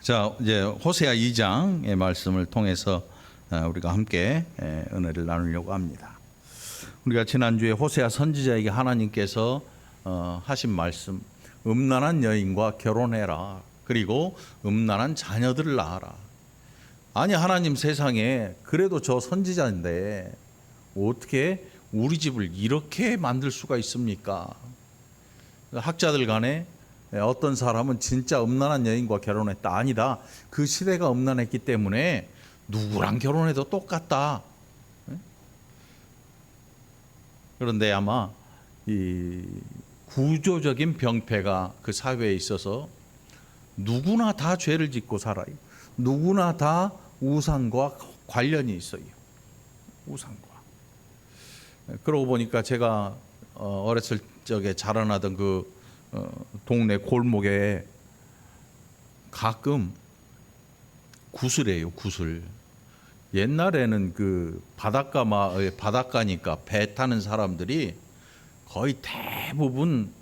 자, 이제 호세아 2장의 말씀을 통해서 우리가 함께 은혜를 나누려고 합니다. 우리가 지난주에 호세아 선지자에게 하나님께서 하신 말씀, 음란한 여인과 결혼해라. 그리고 음란한 자녀들을 낳아라. 아니, 하나님, 세상에 그래도 저 선지자인데 어떻게 우리 집을 이렇게 만들 수가 있습니까? 학자들 간에 어떤 사람은 진짜 음란한 여인과 결혼했다. 아니다. 그 시대가 음란했기 때문에 누구랑 결혼해도 똑같다. 그런데 아마 이 구조적인 병폐가 그 사회에 있어서 누구나 다 죄를 짓고 살아요. 누구나 다 우상과 관련이 있어요. 우상과. 그러고 보니까 제가 어렸을 적에 자라나던 그 동네 골목에 가끔 구슬이에요, 구슬. 옛날에는 그 바닷가니까 배 타는 사람들이 거의 대부분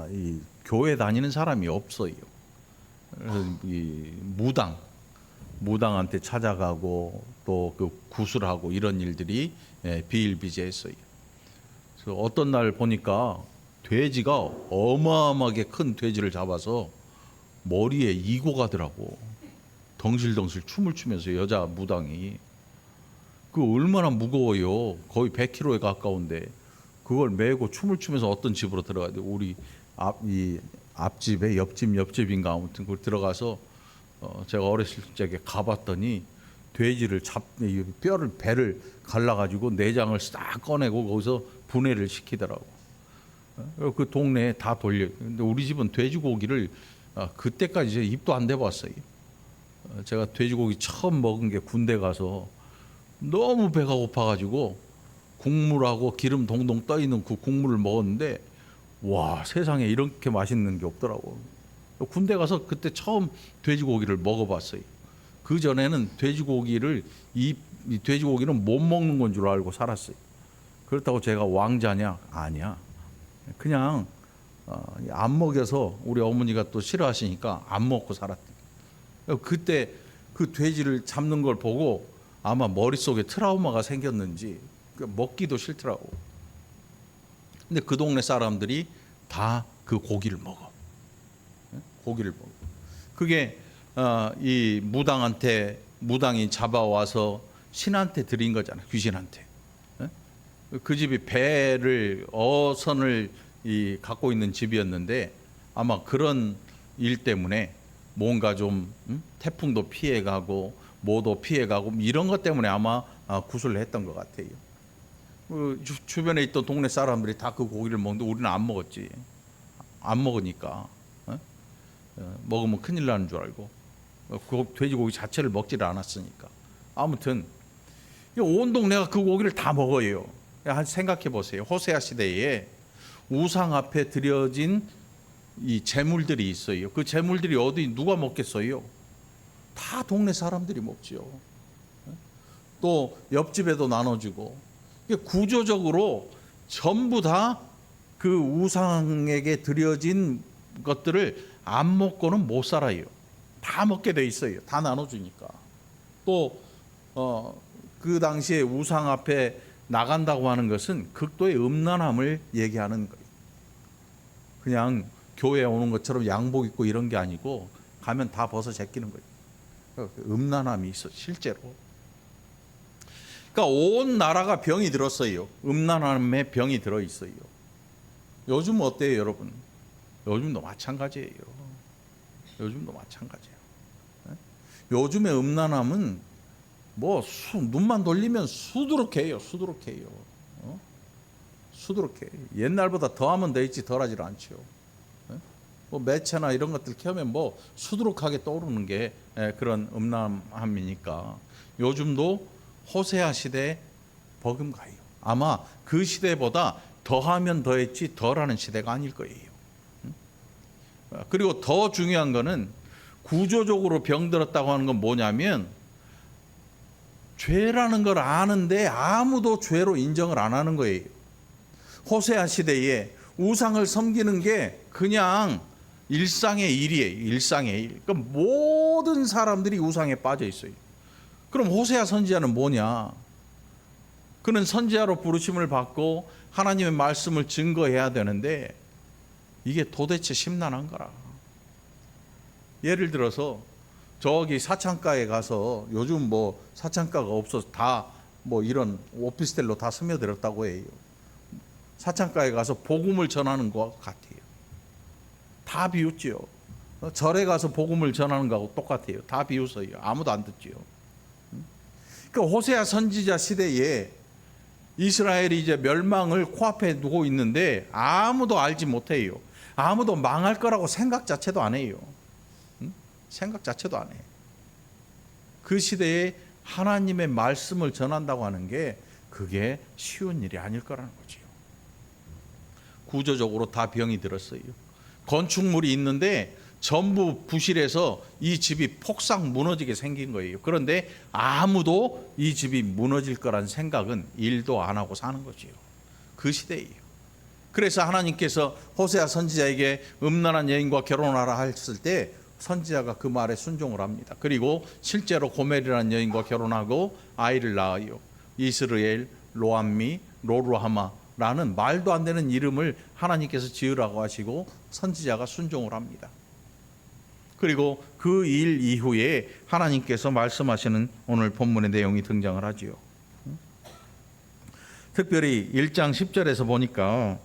이 교회 다니는 사람이 없어요. 그래서 이 무당한테 찾아가고 또 그 구슬하고 이런 일들이 비일비재했어요. 그래서 어떤 날 보니까 돼지가 어마어마하게 큰 돼지를 잡아서 머리에 이고 가더라고. 덩실덩실 춤을 추면서 여자 무당이. 그 얼마나 무거워요. 거의 100kg에 가까운데 그걸 메고 춤을 추면서 어떤 집으로 들어가야 돼. 우리 앞집에 옆집인가 아무튼 그걸 들어가서 제가 어렸을 적에 가봤더니 돼지를 배를 갈라가지고 내장을 싹 꺼내고 거기서 분해를 시키더라고. 그 동네에 다 돌려. 근데 우리 집은 돼지고기를 그때까지 입도 안 대봤어요. 제가 돼지고기 처음 먹은 게 군대 가서 너무 배가 고파가지고 국물하고 기름 동동 떠 있는 그 국물을 먹었는데 와, 세상에 이렇게 맛있는 게 없더라고. 군대 가서 그때 처음 돼지고기를 먹어봤어요. 그 전에는 돼지고기는 못 먹는 건 줄 알고 살았어요. 그렇다고 제가 왕자냐? 아니야. 그냥 안 먹여서 우리 어머니가 또 싫어하시니까 안 먹고 살았대. 그때 그 돼지를 잡는 걸 보고 아마 머릿속에 트라우마가 생겼는지 먹기도 싫더라고. 근데 그 동네 사람들이 다 그 고기를 먹어. 고기를 먹어. 그게 이 무당이 잡아와서 신한테 드린 거잖아. 귀신한테. 그 집이 어선을 갖고 있는 집이었는데 아마 그런 일 때문에 뭔가 좀 태풍도 피해가고 뭐도 피해가고 이런 것 때문에 아마 구슬을 했던 것 같아요. 주변에 있던 동네 사람들이 다 그 고기를 먹는데 우리는 안 먹었지. 안 먹으니까 먹으면 큰일 나는 줄 알고 그 돼지고기 자체를 먹지를 않았으니까. 아무튼 온 동네가 그 고기를 다 먹어요. 생각해 보세요. 호세아 시대에 우상 앞에 드려진 이 재물들이 있어요. 그 재물들이 누가 먹겠어요? 다 동네 사람들이 먹지요. 또 옆집에도 나눠주고. 구조적으로 전부 다 그 우상에게 드려진 것들을 안 먹고는 못 살아요. 다 먹게 돼 있어요. 다 나눠주니까. 또 그 당시에 우상 앞에 나간다고 하는 것은 극도의 음란함을 얘기하는 거예요. 그냥 교회에 오는 것처럼 양복 입고 이런 게 아니고 가면 다 벗어 제끼는 거예요. 음란함이 있어, 실제로. 그러니까 온 나라가 병이 들었어요. 음란함에 병이 들어 있어요. 요즘 어때요, 여러분? 요즘도 마찬가지예요. 요즘도 마찬가지예요. 요즘의 음란함은 눈만 돌리면 수두룩해요. 수두룩해요. 수두룩해. 옛날보다 더하면 돼 있지 덜하지 않죠. 매체나 이런 것들 켜면 수두룩하게 떠오르는 게 그런 음란함이니까 요즘도 호세아 시대에 버금가요. 아마 그 시대보다 더하면 더했지 덜하는 시대가 아닐 거예요. 그리고 더 중요한 거는 구조적으로 병들었다고 하는 건 뭐냐면 죄라는 걸 아는데 아무도 죄로 인정을 안 하는 거예요. 호세아 시대에 우상을 섬기는 게 그냥 일상의 일이에요. 일상의 일. 그러니까 모든 사람들이 우상에 빠져 있어요. 그럼 호세아 선지자는 뭐냐? 그는 선지자로 부르심을 받고 하나님의 말씀을 증거해야 되는데 이게 도대체 심란한 거라. 예를 들어서 저기 사창가에 가서 요즘 뭐 사창가가 없어서 다 뭐 이런 오피스텔로 다 스며들었다고 해요. 사창가에 가서 복음을 전하는 것 같아요. 다 비웃지요. 절에 가서 복음을 전하는 거하고 똑같아요. 다 비웃어요. 아무도 안 듣지요. 그러니까 호세아 선지자 시대에 이스라엘이 이제 멸망을 코앞에 두고 있는데 아무도 알지 못해요. 아무도 망할 거라고 생각 자체도 안 해요. 생각 자체도 안 해요. 그 시대에 하나님의 말씀을 전한다고 하는 게 그게 쉬운 일이 아닐 거라는 거지요. 구조적으로 다 병이 들었어요. 건축물이 있는데 전부 부실해서 이 집이 폭삭 무너지게 생긴 거예요. 그런데 아무도 이 집이 무너질 거란 생각은 일도 안 하고 사는 거지요. 그 시대예요. 그래서 하나님께서 호세아 선지자에게 음란한 여인과 결혼하라 했을 때 선지자가 그 말에 순종을 합니다. 그리고 실제로 고멜이라는 여인과 결혼하고 아이를 낳아요. 이스르엘, 로암미, 로루하마라는 말도 안 되는 이름을 하나님께서 지으라고 하시고 선지자가 순종을 합니다. 그리고 그 일 이후에 하나님께서 말씀하시는 오늘 본문의 내용이 등장을 하지요. 특별히 1장 10절에서 보니까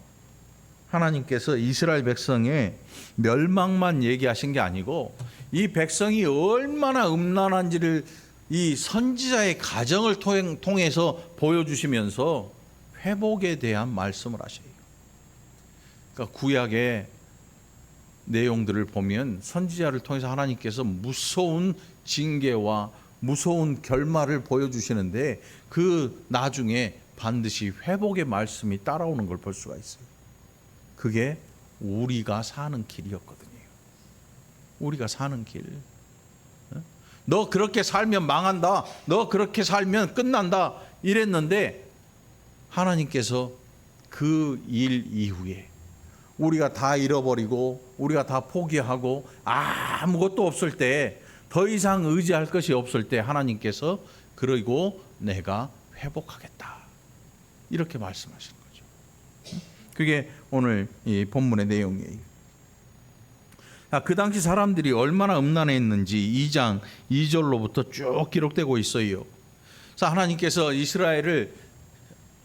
하나님께서 이스라엘 백성의 멸망만 얘기하신 게 아니고 이 백성이 얼마나 음란한지를 이 선지자의 가정을 통해서 보여주시면서 회복에 대한 말씀을 하셔요. 그러니까 구약의 내용들을 보면 선지자를 통해서 하나님께서 무서운 징계와 무서운 결말을 보여주시는데 그 나중에 반드시 회복의 말씀이 따라오는 걸 볼 수가 있어요. 그게 우리가 사는 길이었거든요. 우리가 사는 길. 너 그렇게 살면 망한다. 너 그렇게 살면 끝난다. 이랬는데 하나님께서 그 일 이후에 우리가 다 잃어버리고 우리가 다 포기하고 아무것도 없을 때, 더 이상 의지할 것이 없을 때 하나님께서 그리고 내가 회복하겠다. 이렇게 말씀하시는 거죠. 그게 오늘 이 본문의 내용이에요. 그 당시 사람들이 얼마나 음란했는지 2장 2절로부터 쭉 기록되고 있어요. 그래서 하나님께서 이스라엘을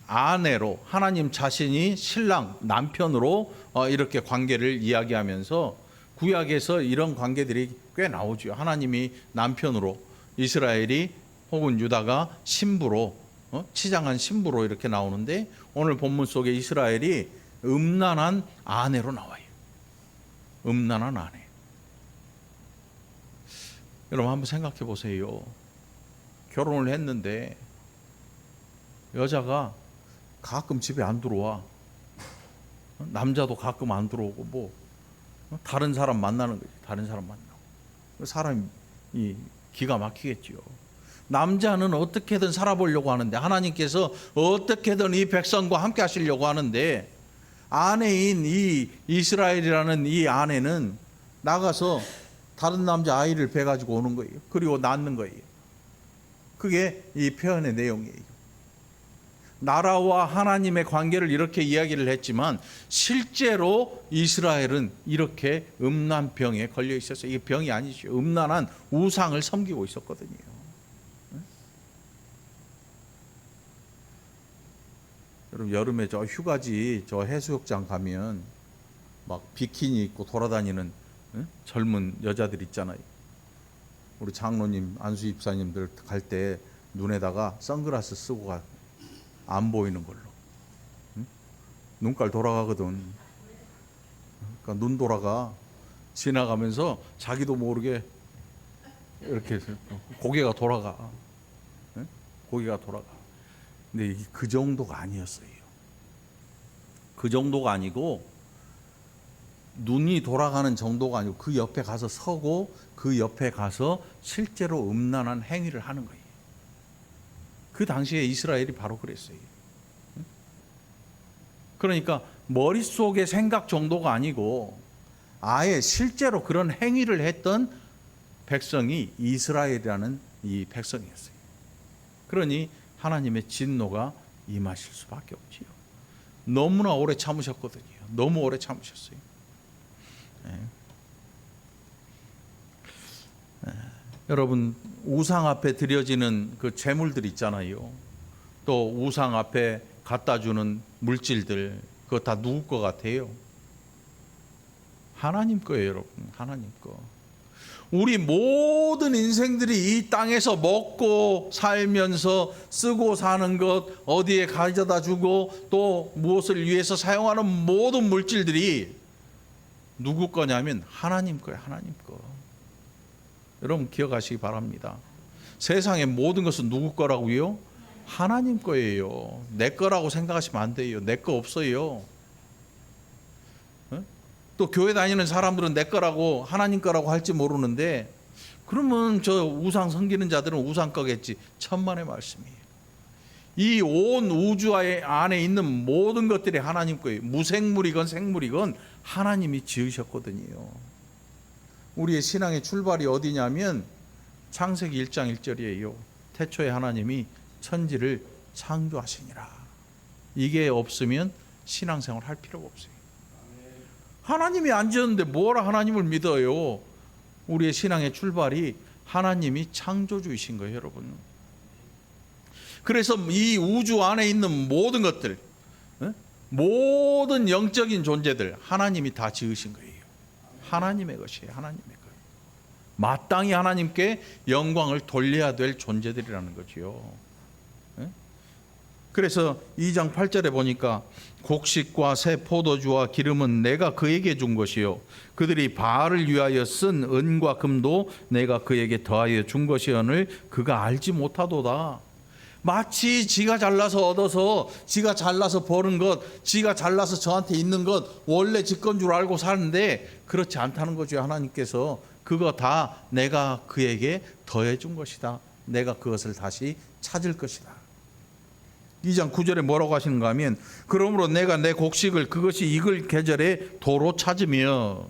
아내로, 하나님 자신이 신랑, 남편으로 이렇게 관계를 이야기하면서 구약에서 이런 관계들이 꽤 나오죠. 하나님이 남편으로, 이스라엘이 혹은 유다가 신부로, 치장한 신부로 이렇게 나오는데 오늘 본문 속에 이스라엘이 음란한 아내로 나와요. 음란한 아내. 여러분 한번 생각해 보세요. 결혼을 했는데 여자가 가끔 집에 안 들어와. 남자도 가끔 안 들어오고 뭐 다른 사람 만나는 거지. 다른 사람 만나고. 사람이 기가 막히겠지요. 남자는 어떻게든 살아보려고 하는데 하나님께서 어떻게든 이 백성과 함께 하시려고 하는데 아내인 이 이스라엘이라는 이 아내는 나가서 다른 남자 아이를 배가지고 오는 거예요. 그리고 낳는 거예요. 그게 이 표현의 내용이에요. 나라와 하나님의 관계를 이렇게 이야기를 했지만 실제로 이스라엘은 이렇게 음란병에 걸려 있었어요. 이게 병이 아니죠. 음란한 우상을 섬기고 있었거든요. 여러분 여름에 저 휴가지 저 해수욕장 가면 막 비키니 입고 돌아다니는 젊은 여자들 있잖아요. 우리 장로님, 안수 집사님들 갈 때 눈에다가 선글라스 쓰고 가. 안 보이는 걸로. 눈깔 돌아가거든. 그러니까 눈 돌아가. 지나가면서 자기도 모르게 이렇게 고개가 돌아가. 고개가 돌아가. 근데 그 정도가 아니었어요. 그 정도가 아니고 눈이 돌아가는 정도가 아니고 그 옆에 가서 서고 그 옆에 가서 실제로 음란한 행위를 하는 거예요. 그 당시에 이스라엘이 바로 그랬어요. 그러니까 머릿속의 생각 정도가 아니고 아예 실제로 그런 행위를 했던 백성이 이스라엘이라는 이 백성이었어요. 그러니 하나님의 진노가 임하실 수밖에 없지요. 너무나 오래 참으셨거든요. 너무 오래 참으셨어요. 여러분, 우상 앞에 드려지는 그 제물들 있잖아요. 또 우상 앞에 갖다 주는 물질들, 그거 다 누구 거 같아요? 하나님 거예요, 여러분. 하나님 거. 우리 모든 인생들이 이 땅에서 먹고 살면서 쓰고 사는 것, 어디에 가져다 주고 또 무엇을 위해서 사용하는 모든 물질들이 누구 거냐면 하나님 거예요. 하나님 거. 여러분 기억하시기 바랍니다. 세상의 모든 것은 누구 거라고요? 하나님 거예요. 내 거라고 생각하시면 안 돼요. 내 거 없어요. 또 교회 다니는 사람들은 내 거라고 하나님 거라고 할지 모르는데, 그러면 저 우상 섬기는 자들은 우상 거겠지. 천만의 말씀이에요. 이 온 우주 안에 있는 모든 것들이 하나님 거예요. 무생물이건 생물이건 하나님이 지으셨거든요. 우리의 신앙의 출발이 어디냐면 창세기 1장 1절이에요. 태초에 하나님이 천지를 창조하시니라. 이게 없으면 신앙생활 할 필요가 없어요. 하나님이 안 지었는데 뭐라 하나님을 믿어요? 우리의 신앙의 출발이 하나님이 창조주이신 거예요, 여러분. 그래서 이 우주 안에 있는 모든 것들, 모든 영적인 존재들 하나님이 다 지으신 거예요. 하나님의 것이에요. 하나님의 것. 마땅히 하나님께 영광을 돌려야 될 존재들이라는 거지요. 그래서 2장 8절에 보니까 곡식과 새 포도주와 기름은 내가 그에게 준 것이요 그들이 바알을 위하여 쓴 은과 금도 내가 그에게 더하여 준 것이오늘 그가 알지 못하도다. 마치 지가 잘나서 얻어서, 지가 잘나서 버는 것, 지가 잘나서 저한테 있는 것 원래 지 건 줄 알고 사는데 그렇지 않다는 거죠. 하나님께서 그거 다 내가 그에게 더해 준 것이다. 내가 그것을 다시 찾을 것이다. 2장 9절에 뭐라고 하시는가 하면 그러므로 내가 내 곡식을 그것이 익을 계절에 도로 찾으며,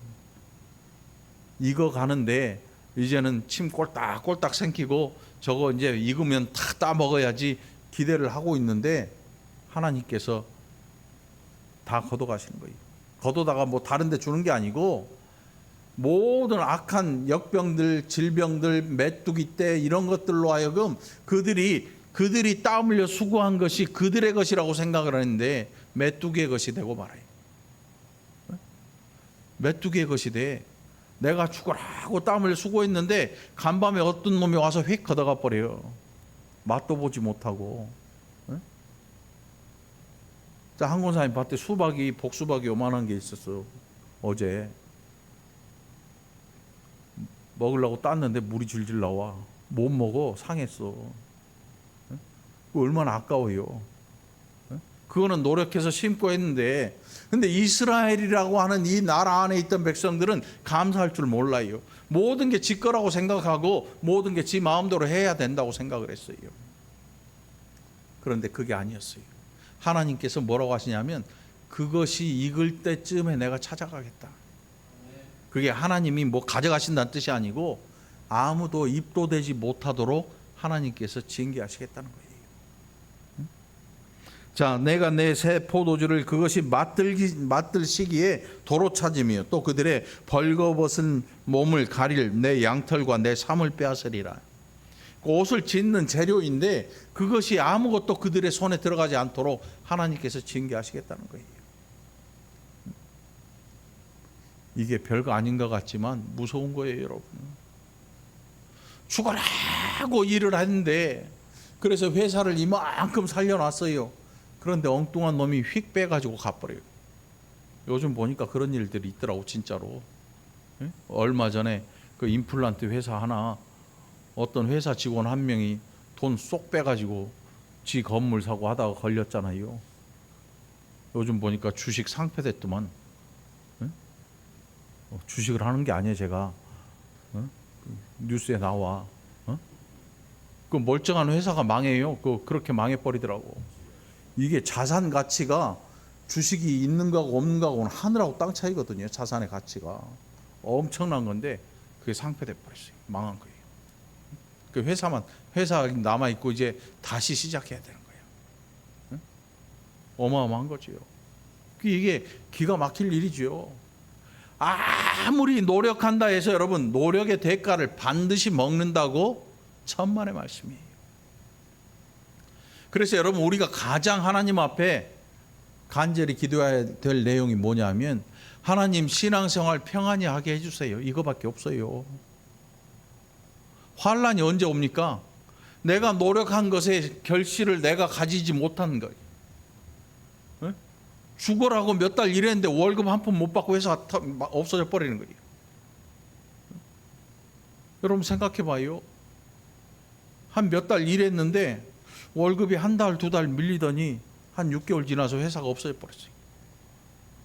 익어 가는데 이제는 침 꼴딱꼴딱 생기고 저거 이제 익으면 다 따먹어야지 기대를 하고 있는데 하나님께서 다 걷어가시는 거예요. 걷어다가 뭐 다른 데 주는 게 아니고 모든 악한 역병들, 질병들, 메뚜기 떼 이런 것들로 하여금 그들이 땀 흘려 수고한 것이 그들의 것이라고 생각을 하는데 메뚜기의 것이 되고 말아요. 메뚜기의 것이 돼. 내가 죽으라고 땀 흘려 수고했는데 간밤에 어떤 놈이 와서 휙 걷어가 버려요. 맛도 보지 못하고. 자, 한 권사님 밭에 복수박이 요만한 게 있었어. 어제 먹으려고 땄는데 물이 질질 나와. 못 먹어. 상했어. 얼마나 아까워요. 그거는 노력해서 심고 했는데, 근데 이스라엘이라고 하는 이 나라 안에 있던 백성들은 감사할 줄 몰라요. 모든 게 지 거라고 생각하고 모든 게 지 마음대로 해야 된다고 생각을 했어요. 그런데 그게 아니었어요. 하나님께서 뭐라고 하시냐면 그것이 익을 때쯤에 내가 찾아가겠다. 그게 하나님이 뭐 가져가신다는 뜻이 아니고 아무도 입도 대지 못하도록 하나님께서 징계하시겠다는 거예요. 자, 내가 내 새 포도주를 그것이 맛들 시기에 도로 찾으며 또 그들의 벌거벗은 몸을 가릴 내 양털과 내 삼을 빼앗으리라. 옷을 짓는 재료인데 그것이 아무것도 그들의 손에 들어가지 않도록 하나님께서 징계하시겠다는 거예요. 이게 별거 아닌 것 같지만 무서운 거예요, 여러분. 죽어라고 일을 했는데, 그래서 회사를 이만큼 살려놨어요. 그런데 엉뚱한 놈이 휙 빼가지고 가버려요. 요즘 보니까 그런 일들이 있더라고, 진짜로. 얼마 전에 그 임플란트 회사 하나, 어떤 회사 직원 한 명이 돈 쏙 빼가지고 지 건물 사고 하다가 걸렸잖아요. 요즘 보니까 주식 상폐됐더만. 주식을 하는 게 아니에요, 제가. 뉴스에 나와. 그 멀쩡한 회사가 망해요. 그렇게 망해버리더라고. 이게 자산 가치가 주식이 있는 거하고 없는 거하고는 하늘하고 땅 차이거든요. 자산의 가치가 엄청난 건데 그게 상폐돼 버렸어요. 망한 거예요. 그 회사 남아 있고 이제 다시 시작해야 되는 거예요. 응? 어마어마한 거죠. 이게 기가 막힐 일이죠. 아무리 노력한다 해서 여러분 노력의 대가를 반드시 먹는다고 천만의 말씀이에요. 그래서 여러분 우리가 가장 하나님 앞에 간절히 기도해야 될 내용이 뭐냐면 하나님 신앙생활 평안히 하게 해주세요. 이거밖에 없어요. 환란이 언제 옵니까? 내가 노력한 것의 결실을 내가 가지지 못한 거예요. 죽어라고 몇 달 일했는데 월급 한 푼 못 받고 회사가 없어져 버리는 거예요. 여러분 생각해 봐요. 한 몇 달 일했는데 월급이 한 달, 두 달 밀리더니 한 6개월 지나서 회사가 없어져 버렸어요.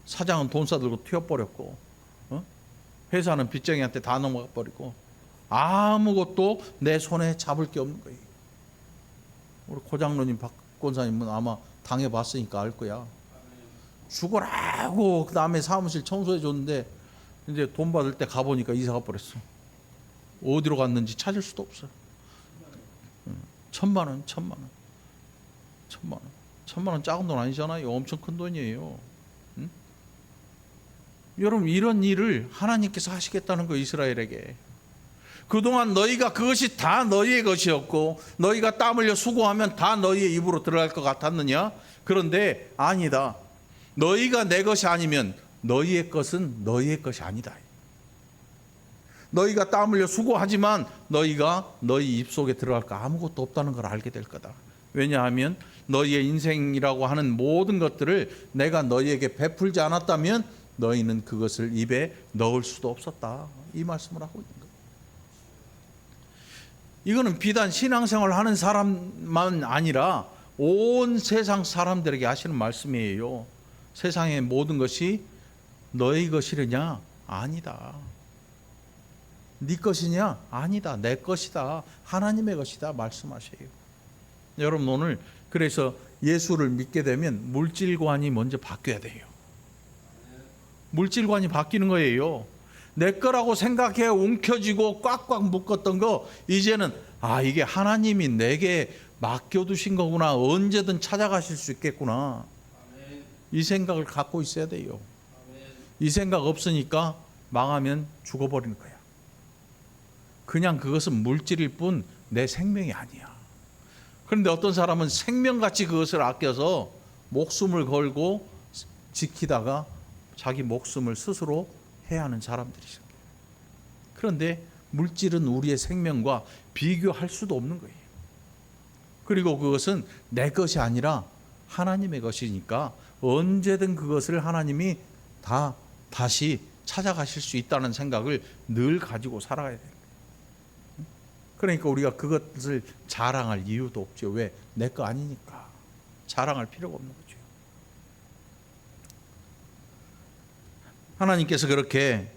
사장은 돈 싸들고 튀어버렸고 회사는 빚쟁이한테 다 넘어가 버리고 아무것도 내 손에 잡을 게 없는 거예요. 우리 고장로님, 박 권사님은 아마 당해봤으니까 알 거야. 죽어라고 그 다음에 사무실 청소해 줬는데 이제 돈 받을 때 가보니까 이사가 버렸어. 어디로 갔는지 찾을 수도 없어. 1,000만 원, 1,000만 원, 1,000만 원, 1,000만 원 작은 돈 아니잖아요. 엄청 큰 돈이에요. 응? 여러분 이런 일을 하나님께서 하시겠다는 거 이스라엘에게. 그동안 너희가 그것이 다 너희의 것이었고 너희가 땀 흘려 수고하면 다 너희의 입으로 들어갈 것 같았느냐? 그런데 아니다. 너희가 내 것이 아니면 너희의 것은 너희의 것이 아니다. 너희가 땀 흘려 수고하지만 너희가 너희 입속에 들어갈 거 아무것도 없다는 걸 알게 될 거다. 왜냐하면 너희의 인생이라고 하는 모든 것들을 내가 너희에게 베풀지 않았다면 너희는 그것을 입에 넣을 수도 없었다. 이 말씀을 하고 있는 거예요. 이거는 비단 신앙생활을 하는 사람만 아니라 온 세상 사람들에게 하시는 말씀이에요. 세상의 모든 것이 너희 것이느냐? 아니다. 네 것이냐? 아니다. 내 것이다. 하나님의 것이다. 말씀하세요. 여러분 오늘 그래서 예수를 믿게 되면 물질관이 먼저 바뀌어야 돼요. 물질관이 바뀌는 거예요. 내 거라고 생각해 움켜쥐고 꽉꽉 묶었던 거 이제는 이게 하나님이 내게 맡겨두신 거구나. 언제든 찾아가실 수 있겠구나. 이 생각을 갖고 있어야 돼요. 이 생각 없으니까 망하면 죽어버리는 거야. 그냥 그것은 물질일 뿐 내 생명이 아니야. 그런데 어떤 사람은 생명같이 그것을 아껴서 목숨을 걸고 지키다가 자기 목숨을 스스로 해야 하는 사람들이 있어요. 그런데 물질은 우리의 생명과 비교할 수도 없는 거예요. 그리고 그것은 내 것이 아니라 하나님의 것이니까 언제든 그것을 하나님이 다시 찾아가실 수 있다는 생각을 늘 가지고 살아가야 돼요. 그러니까 우리가 그것을 자랑할 이유도 없죠. 왜? 내 거 아니니까. 자랑할 필요가 없는 거죠. 하나님께서 그렇게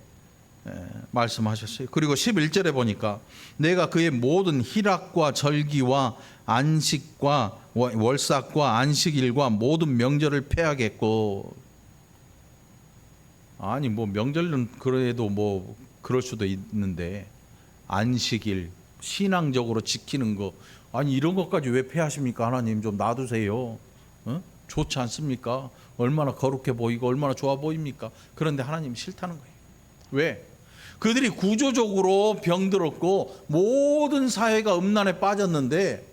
말씀하셨어요. 그리고 11절에 보니까 내가 그의 모든 희락과 절기와 안식과 월삭과 안식일과 모든 명절을 폐하겠고. 아니 뭐 명절은 그래도 뭐 그럴 수도 있는데 안식일 신앙적으로 지키는 거 아니 이런 것까지 왜 폐하십니까? 하나님 좀 놔두세요. 좋지 않습니까? 얼마나 거룩해 보이고 얼마나 좋아 보입니까? 그런데 하나님 싫다는 거예요. 왜? 그들이 구조적으로 병들었고 모든 사회가 음란에 빠졌는데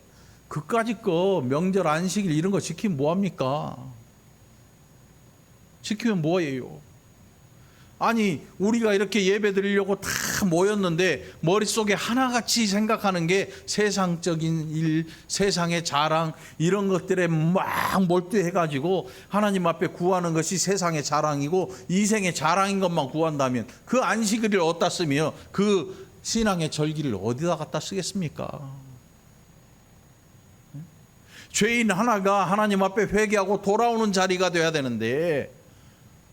그까짓 거 명절 안식일 이런 거 지키면 뭐합니까? 지키면 뭐예요? 아니 우리가 이렇게 예배 드리려고 다 모였는데 머릿속에 하나같이 생각하는 게 세상적인 일, 세상의 자랑 이런 것들에 막 몰두해가지고 하나님 앞에 구하는 것이 세상의 자랑이고 이생의 자랑인 것만 구한다면 그 안식일을 어디다 쓰며 그 신앙의 절기를 어디다 갖다 쓰겠습니까? 죄인 하나가 하나님 앞에 회개하고 돌아오는 자리가 돼야 되는데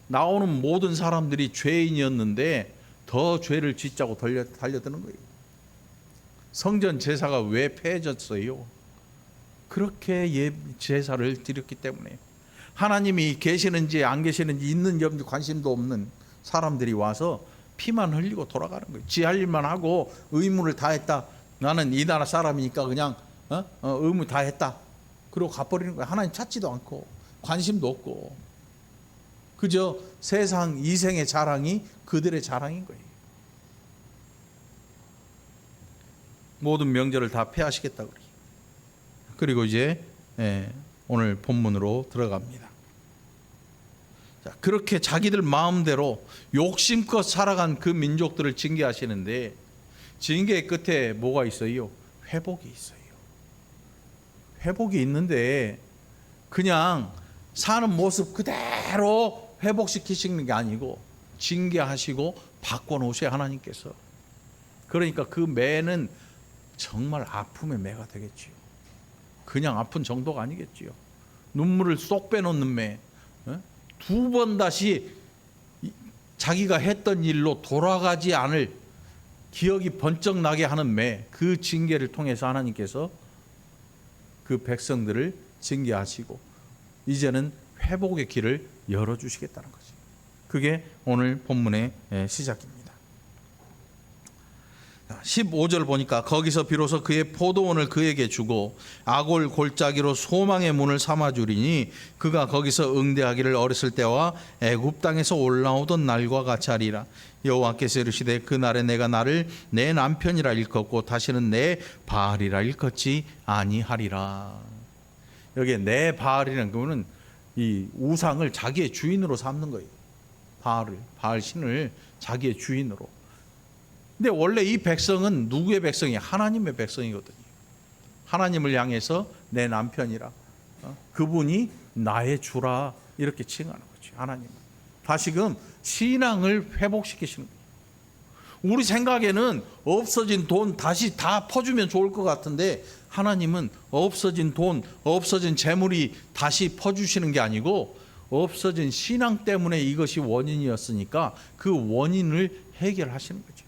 나오는 모든 사람들이 죄인이었는데 더 죄를 짓자고 달려드는 거예요. 성전 제사가 왜 폐해졌어요? 그렇게 제사를 드렸기 때문에 하나님이 계시는지 안 계시는지 있는지 없는지 관심도 없는 사람들이 와서 피만 흘리고 돌아가는 거예요. 지 할 일만 하고 의무를 다했다. 나는 이 나라 사람이니까 그냥 의무 다했다. 그리고 가버리는 거예요. 하나님 찾지도 않고 관심도 없고 그저 세상 이생의 자랑이 그들의 자랑인 거예요. 모든 명절을 다 폐하시겠다 그래요. 그리고 이제 오늘 본문으로 들어갑니다. 자, 그렇게 자기들 마음대로 욕심껏 살아간 그 민족들을 징계하시는데 징계의 끝에 뭐가 있어요? 회복이 있어요. 회복이 있는데 그냥 사는 모습 그대로 회복시키시는 게 아니고 징계하시고 바꿔놓으셔야 하나님께서. 그러니까 그 매는 정말 아픔의 매가 되겠지요. 그냥 아픈 정도가 아니겠지요. 눈물을 쏙 빼놓는 매, 두 번 다시 자기가 했던 일로 돌아가지 않을 기억이 번쩍 나게 하는 매, 그 징계를 통해서 하나님께서 그 백성들을 징계하시고 이제는 회복의 길을 열어주시겠다는 거죠. 그게 오늘 본문의 시작입니다. 15절 보니까 거기서 비로소 그의 포도원을 그에게 주고 아골 골짜기로 소망의 문을 삼아주리니 그가 거기서 응대하기를 어렸을 때와 애굽 땅에서 올라오던 날과 같이 하리라. 여호와께서 이르시되 그날에 내가 나를 내 남편이라 일컫고 다시는 내 바알이라 일컫지 아니하리라. 여기에 내 바알이라는 거는 이 우상을 자기의 주인으로 삼는 거예요. 바알 신을 자기의 주인으로. 근데 원래 이 백성은 누구의 백성이에요? 하나님의 백성이거든요. 하나님을 향해서 내 남편이라, 그분이 나의 주라 이렇게 칭하는 거죠. 하나님은 다시금 신앙을 회복시키시는 거예요. 우리 생각에는 없어진 돈 다시 다 퍼주면 좋을 것 같은데 하나님은 없어진 돈, 없어진 재물이 다시 퍼주시는 게 아니고 없어진 신앙 때문에 이것이 원인이었으니까 그 원인을 해결하시는 거죠.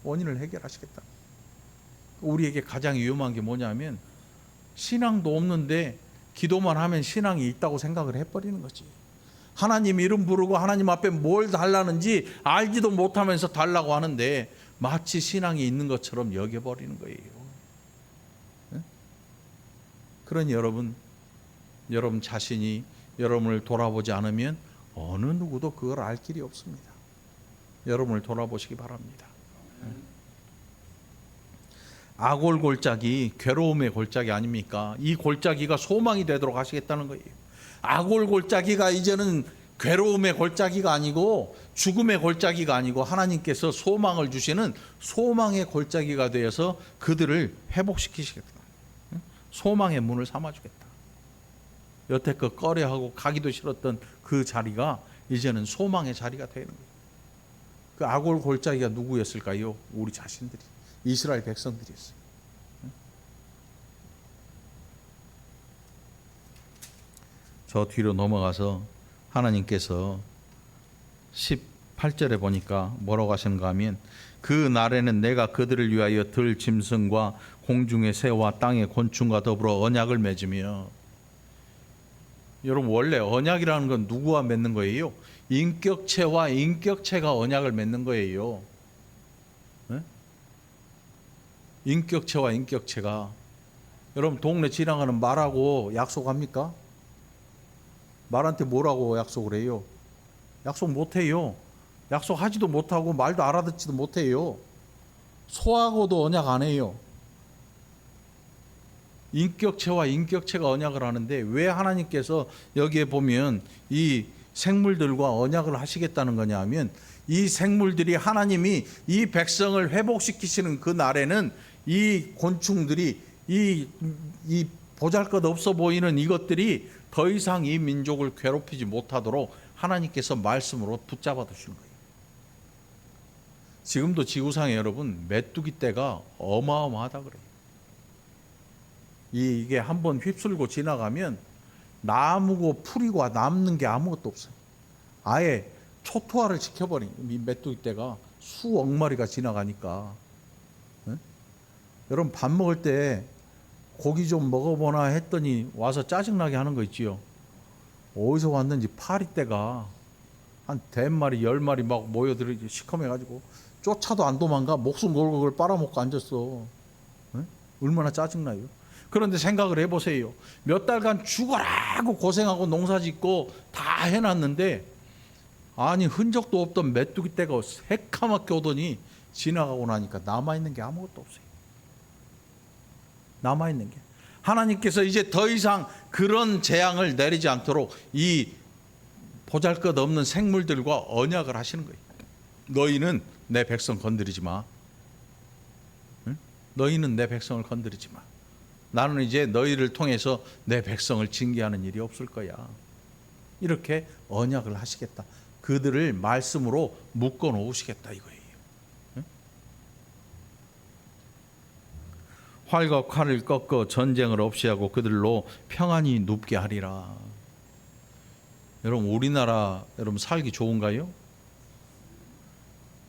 원인을 해결하시겠다. 우리에게 가장 위험한 게 뭐냐면 신앙도 없는데 기도만 하면 신앙이 있다고 생각을 해버리는 거지. 하나님 이름 부르고 하나님 앞에 뭘 달라는지 알지도 못하면서 달라고 하는데 마치 신앙이 있는 것처럼 여겨버리는 거예요. 그러니 여러분 자신이 여러분을 돌아보지 않으면 어느 누구도 그걸 알 길이 없습니다. 여러분을 돌아보시기 바랍니다. 아골 골짜기, 괴로움의 골짜기 아닙니까? 이 골짜기가 소망이 되도록 하시겠다는 거예요. 아골 골짜기가 이제는 괴로움의 골짜기가 아니고 죽음의 골짜기가 아니고 하나님께서 소망을 주시는 소망의 골짜기가 되어서 그들을 회복시키시겠다. 소망의 문을 삼아주겠다. 여태껏 꺼려하고 가기도 싫었던 그 자리가 이제는 소망의 자리가 되는 거예요. 그 아골 골짜기가 누구였을까요? 우리 자신들이, 이스라엘 백성들이었어요. 저 뒤로 넘어가서 하나님께서 18절에 보니까 뭐라고 하시는가 하면 그 날에는 내가 그들을 위하여 들 짐승과 공중의 새와 땅의 곤충과 더불어 언약을 맺으며. 여러분 원래 언약이라는 건 누구와 맺는 거예요? 인격체와 인격체가 언약을 맺는 거예요. 네? 인격체와 인격체가. 여러분 동네 지나가는 말하고 약속합니까? 말한테 뭐라고 약속을 해요? 약속 못해요. 약속하지도 못하고 말도 알아듣지도 못해요. 소하고도 언약 안 해요. 인격체와 인격체가 언약을 하는데 왜 하나님께서 여기에 보면 이 생물들과 언약을 하시겠다는 거냐 하면 이 생물들이 하나님이 이 백성을 회복시키시는 그 날에는 이 곤충들이 이 보잘것없어 보이는 이것들이 더 이상 이 민족을 괴롭히지 못하도록 하나님께서 말씀으로 붙잡아 두시는 거예요. 지금도 지구상에 여러분 메뚜기 떼가 어마어마하다 그래요. 이게 한번 휩쓸고 지나가면 나무고 풀이고 남는 게 아무것도 없어요. 아예 초토화를 시켜버린 이 메뚜기 떼가 수억 마리가 지나가니까. 네? 여러분 밥 먹을 때 고기 좀 먹어보나 했더니 와서 짜증나게 하는 거 있지요. 어디서 왔는지 파리떼가 한 10마리 10마리 막 모여들어 시커매가지고 쫓아도 안 도망가. 목숨 걸고 그걸 빨아먹고 앉았어. 에? 얼마나 짜증나요. 그런데 생각을 해보세요. 몇 달간 죽어라고 고생하고 농사짓고 다 해놨는데 아니 흔적도 없던 메뚜기 떼가 새카맣게 오더니 지나가고 나니까 남아있는 게 아무것도 없어요. 남아있는 게. 하나님께서 이제 더 이상 그런 재앙을 내리지 않도록 이 보잘것없는 생물들과 언약을 하시는 거예요. 너희는 내 백성 건드리지 마. 응? 너희는 내 백성을 건드리지 마. 나는 이제 너희를 통해서 내 백성을 징계하는 일이 없을 거야. 이렇게 언약을 하시겠다. 그들을 말씀으로 묶어 놓으시겠다 이거예요. 응? 활과 칼을 꺾어 전쟁을 없이 하고 그들로 평안히 눕게 하리라. 여러분 우리나라 여러분 살기 좋은가요?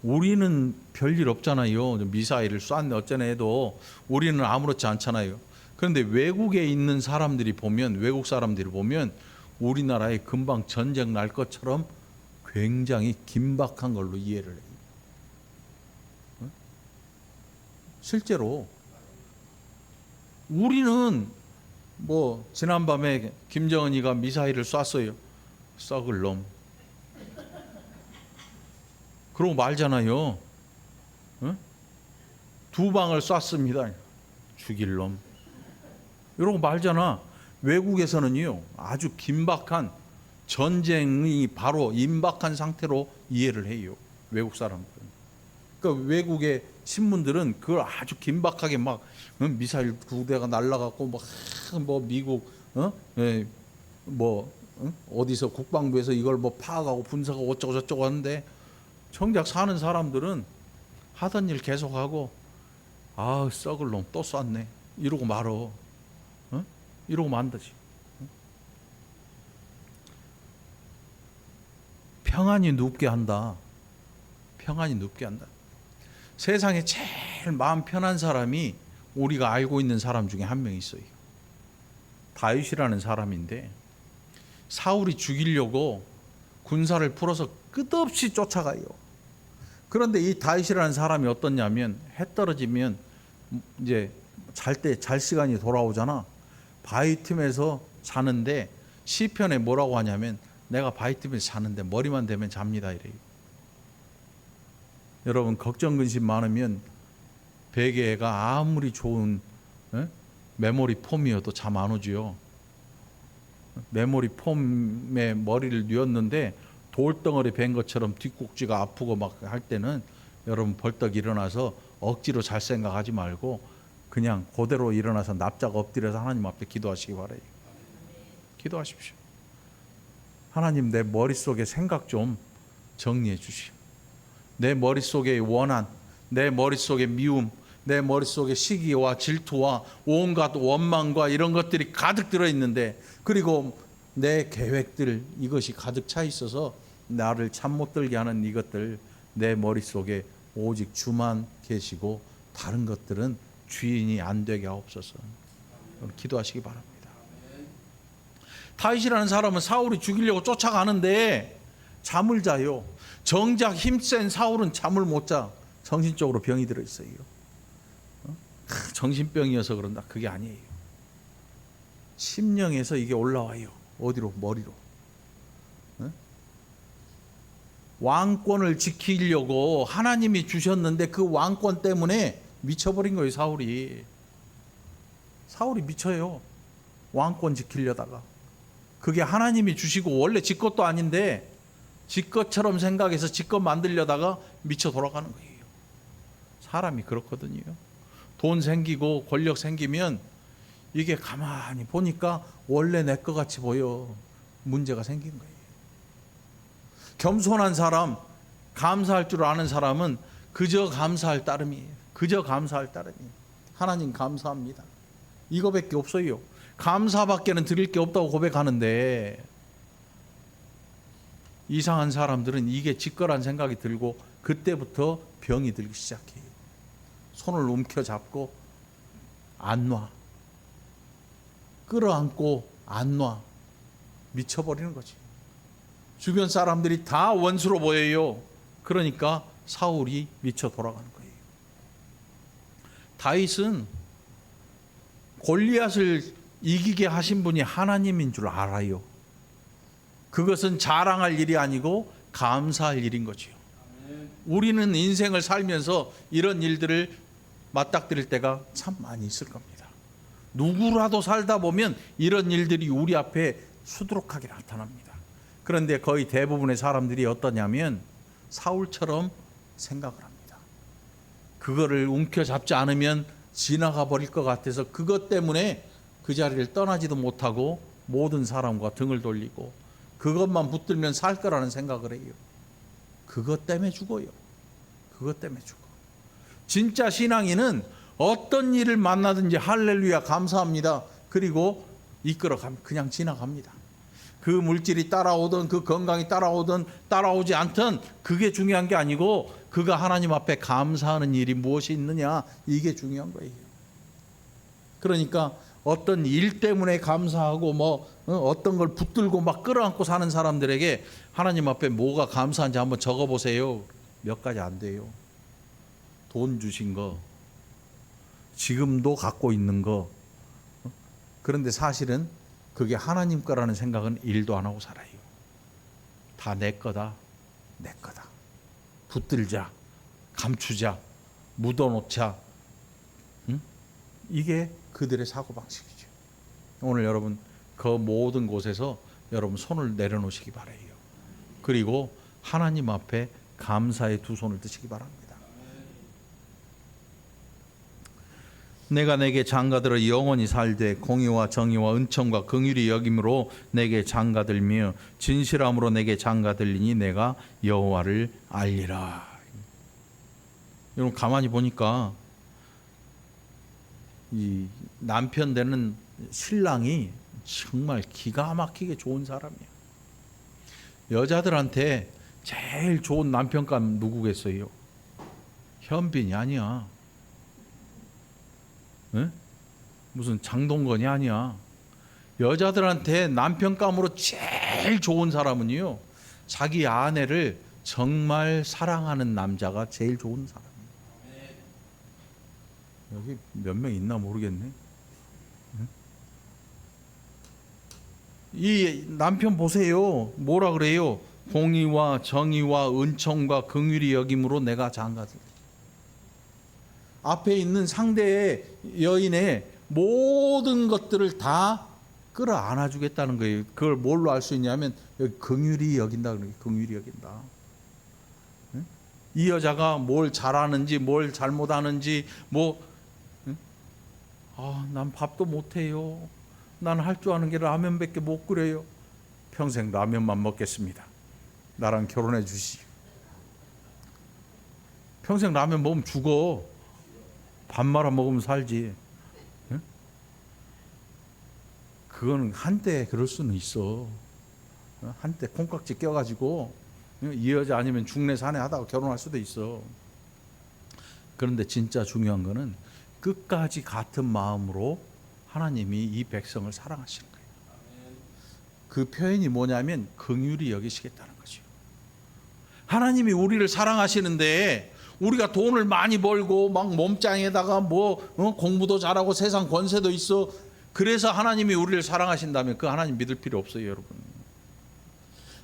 우리는 별일 없잖아요. 미사일을 쐈네 어쩌네 해도 우리는 아무렇지 않잖아요. 그런데 외국에 있는 사람들이 보면 외국 사람들이 보면 우리나라에 금방 전쟁 날 것처럼 굉장히 긴박한 걸로 이해를 해요. 실제로 우리는 뭐 지난밤에 김정은이가 미사일을 쐈어요. 썩을 놈. 그러고 말잖아요. 어? 2방을 쐈습니다. 죽일 놈. 이러고 말잖아. 외국에서는요 아주 긴박한 전쟁이 바로 임박한 상태로 이해를 해요. 외국 사람들은. 그러니까 외국의 신문들은 그걸 아주 긴박하게 막 미사일 2대가 날아갔고 뭐 미국 어디서 국방부에서 이걸 뭐 파악하고 분석하고 어쩌고 저쩌고 하는데 정작 사는 사람들은 하던 일 계속하고 아 썩을 놈 또 쐈네 이러고 말어. 이러고 만다지. 평안히 눕게 한다. 평안히 눕게 한다. 세상에 제일 마음 편한 사람이 우리가 알고 있는 사람 중에 한 명 있어요. 다윗이라는 사람인데 사울이 죽이려고 군사를 풀어서 끝없이 쫓아가요. 그런데 이 다윗이라는 사람이 어떻냐면 해 떨어지면 이제 잘 시간이 돌아오잖아. 바위 틈에서 자는데 시편에 뭐라고 하냐면 내가 바위 틈에서 자는데 머리만 대면 잡니다 이래요. 여러분 걱정 근심 많으면 베개가 아무리 좋은 메모리 폼이어도 잠 안 오지요. 메모리 폼에 머리를 뉘었는데 돌덩어리 벤 것처럼 뒷꼭지가 아프고 막 할 때는 여러분 벌떡 일어나서 억지로 잘 생각하지 말고 그냥 그대로 일어나서 납작 엎드려서 하나님 앞에 기도하시기 바라요. 기도하십시오. 하나님 내 머릿속에 생각 좀 정리해 주시오. 내 머릿속에 원한, 내 머릿속에 미움, 내 머릿속에 시기와 질투와 온갖 원망과 이런 것들이 가득 들어있는데 그리고 내 계획들 이것이 가득 차 있어서 나를 잠 못 들게 하는 이것들 내 머릿속에 오직 주만 계시고 다른 것들은 주인이 안 되게 하옵소서. 기도하시기 바랍니다. 다윗이라는 사람은 사울이 죽이려고 쫓아가는데 잠을 자요. 정작 힘센 사울은 잠을 못 자. 정신적으로 병이 들어있어요. 정신병이어서 그런다. 그게 아니에요. 심령에서 이게 올라와요. 어디로? 머리로. 왕권을 지키려고 하나님이 주셨는데 그 왕권 때문에 미쳐버린 거예요. 사울이 미쳐요. 왕권 지키려다가. 그게 하나님이 주시고 원래 지 것도 아닌데 지 것처럼 생각해서 지 것 만들려다가 미쳐 돌아가는 거예요. 사람이 그렇거든요. 돈 생기고 권력 생기면 이게 가만히 보니까 원래 내 것 같이 보여. 문제가 생긴 거예요. 겸손한 사람, 감사할 줄 아는 사람은 그저 감사할 따름이에요. 그저 감사할 따름이에요. 하나님 감사합니다. 이거밖에 없어요. 감사밖에는 드릴 게 없다고 고백하는데 이상한 사람들은 이게 지거란 생각이 들고 그때부터 병이 들기 시작해요. 손을 움켜잡고 안 놔. 끌어안고 안 놔. 미쳐버리는 거지. 주변 사람들이 다 원수로 보여요. 그러니까 사울이 미쳐 돌아가는 거예요. 다윗은 골리앗을 이기게 하신 분이 하나님인 줄 알아요. 그것은 자랑할 일이 아니고 감사할 일인 거지요. 우리는 인생을 살면서 이런 일들을 맞닥뜨릴 때가 참 많이 있을 겁니다. 누구라도 살다 보면 이런 일들이 우리 앞에 수두룩하게 나타납니다. 그런데 거의 대부분의 사람들이 어떠냐면 사울처럼 생각을 합니다. 그거를 움켜잡지 않으면 지나가 버릴 것 같아서 그것 때문에 그 자리를 떠나지도 못하고 모든 사람과 등을 돌리고 그것만 붙들면 살 거라는 생각을 해요. 그것 때문에 죽어요. 그것 때문에 죽어. 진짜 신앙인은 어떤 일을 만나든지 할렐루야 감사합니다. 그리고 이끌어가면 그냥 지나갑니다. 그 물질이 따라오든 그 건강이 따라오든 따라오지 않든 그게 중요한 게 아니고 그가 하나님 앞에 감사하는 일이 무엇이 있느냐, 이게 중요한 거예요. 그러니까 어떤 일 때문에 감사하고 어떤 걸 붙들고 막 끌어안고 사는 사람들에게 하나님 앞에 뭐가 감사한지 한번 적어보세요. 몇 가지 안 돼요. 돈 주신 거, 지금도 갖고 있는 거. 그런데 사실은 그게 하나님 거라는 생각은 일도 안 하고 살아요. 다 내 거다. 내 거다. 붙들자. 감추자. 묻어놓자. 응? 이게 그들의 사고방식이죠. 오늘 여러분 그 모든 곳에서 여러분 손을 내려놓으시기 바라요. 그리고 하나님 앞에 감사의 두 손을 드시기 바랍니다. 내가 내게 장가들어 영원히 살되 공의와 정의와 은총과 긍휼이 여김으로 내게 장가들며 진실함으로 내게 장가들리니 내가 여호와를 알리라. 여러분 가만히 보니까 이 남편 되는 신랑이 정말 기가 막히게 좋은 사람이야. 여자들한테 제일 좋은 남편감 누구겠어요? 현빈이 아니야. 에? 무슨 장동건이 아니야. 여자들한테 남편감으로 제일 좋은 사람은요, 자기 아내를 정말 사랑하는 남자가 제일 좋은 사람이에요. 여기 몇 명 있나 모르겠네. 응? 이 남편 보세요. 뭐라 그래요? 공의와 정의와 은총과 긍휼이 여김으로 내가 장가들. 앞에 있는 상대의 여인의 모든 것들을 다 끌어안아 주겠다는 거예요. 그걸 뭘로 알 수 있냐면 여기 긍휼이 여긴다. 긍휼이 여긴다. 응? 이 여자가 뭘 잘하는지 뭘 잘못하는지 난 밥도 못해요. 난 할 줄 아는 게 라면밖에 못 끓여요. 평생 라면만 먹겠습니다. 나랑 결혼해 주시오. 평생 라면 먹으면 죽어. 밥 말아 먹으면 살지. 응? 그거는 한때 그럴 수는 있어. 한때 콩깍지 껴가지고 이 여자 아니면 죽네 사네 하다가 결혼할 수도 있어. 그런데 진짜 중요한 거는 끝까지 같은 마음으로 하나님이 이 백성을 사랑하시는 거예요. 그 표현이 뭐냐면 긍휼히 여기시겠다는 거죠. 하나님이 우리를 사랑하시는데 우리가 돈을 많이 벌고 막 몸짱에다가 공부도 잘하고 세상 권세도 있어. 그래서 하나님이 우리를 사랑하신다면 그 하나님 믿을 필요 없어요, 여러분.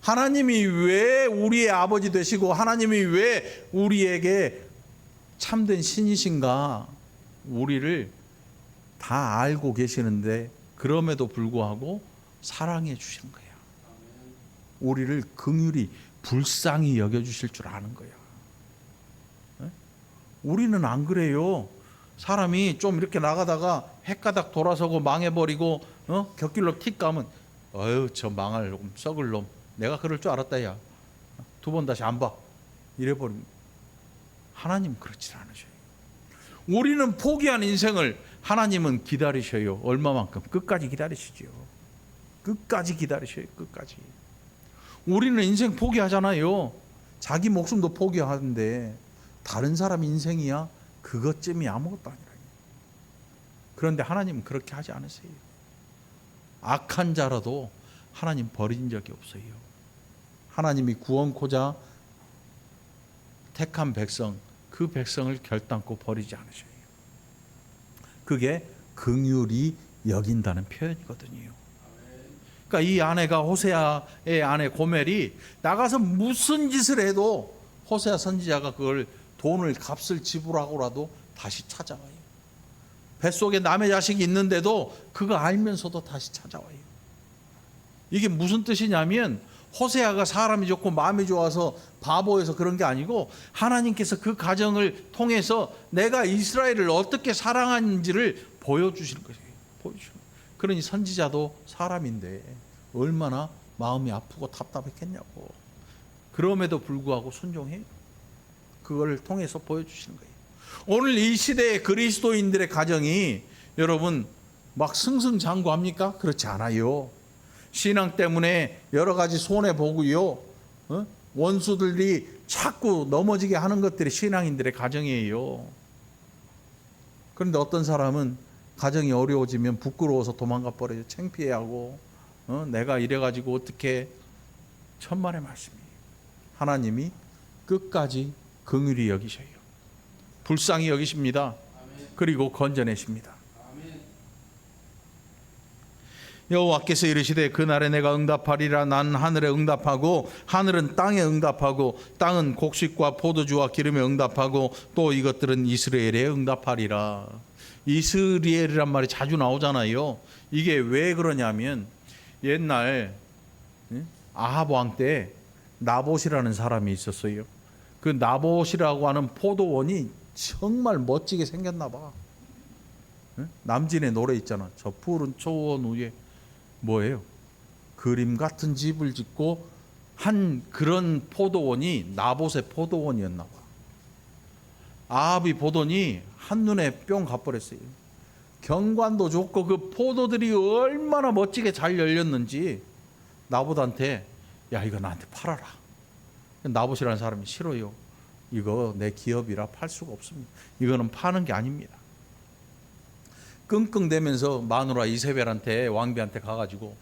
하나님이 왜 우리의 아버지 되시고 하나님이 왜 우리에게 참된 신이신가 우리를 다 알고 계시는데 그럼에도 불구하고 사랑해 주시는 거예요. 우리를 긍휼히 불쌍히 여겨주실 줄 아는 거예요. 우리는 안 그래요. 사람이 좀 이렇게 나가다가 헷가닥 돌아서고 망해버리고 곁길로 틱 가면 저 망할 놈, 썩을 놈, 내가 그럴 줄 알았다 야, 두 번 다시 안 봐, 이래버립니다. 하나님 그렇지 않으셔요. 우리는 포기한 인생을 하나님은 기다리셔요. 얼마만큼? 끝까지 기다리시죠. 끝까지 기다리셔요. 끝까지. 우리는 인생 포기하잖아요. 자기 목숨도 포기하는데 다른 사람 인생이야 그것쯤이 아무것도 아니라. 그런데 하나님은 그렇게 하지 않으세요. 악한 자라도 하나님 버린 적이 없어요. 하나님이 구원코자 택한 백성, 그 백성을 결단코 버리지 않으셔요. 그게 긍휼히 여긴다는 표현이거든요. 그러니까 이 아내가, 호세아의 아내 고멜이 나가서 무슨 짓을 해도 호세아 선지자가 그걸 돈을 값을 지불하고라도 다시 찾아와요. 뱃속에 남의 자식이 있는데도 그거 알면서도 다시 찾아와요. 이게 무슨 뜻이냐면 호세아가 사람이 좋고 마음이 좋아서 바보여서 그런 게 아니고 하나님께서 그 가정을 통해서 내가 이스라엘을 어떻게 사랑하는지를 보여주시는 거예요. 보여주시는 거예요. 그러니 선지자도 사람인데 얼마나 마음이 아프고 답답했겠냐고. 그럼에도 불구하고 순종해요. 그걸 통해서 보여주시는 거예요. 오늘 이 시대의 그리스도인들의 가정이 여러분 막 승승장구합니까? 그렇지 않아요. 신앙 때문에 여러 가지 손해보고요. 원수들이 자꾸 넘어지게 하는 것들이 신앙인들의 가정이에요. 그런데 어떤 사람은 가정이 어려워지면 부끄러워서 도망가 버려요. 창피해하고 내가 이래가지고 어떻게. 천만의 말씀이에요. 하나님이 끝까지 긍휼히 여기셔요. 불쌍히 여기십니다. 그리고 건져내십니다. 여호와께서 이르시되 그날에 내가 응답하리라. 난 하늘에 응답하고 하늘은 땅에 응답하고 땅은 곡식과 포도주와 기름에 응답하고 또 이것들은 이스라엘에 응답하리라. 이스라엘이란 말이 자주 나오잖아요. 이게 왜 그러냐면 옛날 아합 왕 때 나봇이라는 사람이 있었어요. 그 나봇이라고 하는 포도원이 정말 멋지게 생겼나 봐. 남진의 노래 있잖아. 저 푸른 초원 위에 뭐예요? 그림 같은 집을 짓고 한 그런 포도원이 나봇의 포도원이었나 봐. 아합이 보더니 한눈에 뿅 가버렸어요. 경관도 좋고 그 포도들이 얼마나 멋지게 잘 열렸는지 나봇한테 야 이거 나한테 팔아라. 나봇이라는 사람이 싫어요. 이거 내 기업이라 팔 수가 없습니다. 이거는 파는 게 아닙니다. 끙끙대면서 마누라 이세벨한테 왕비한테 가가지고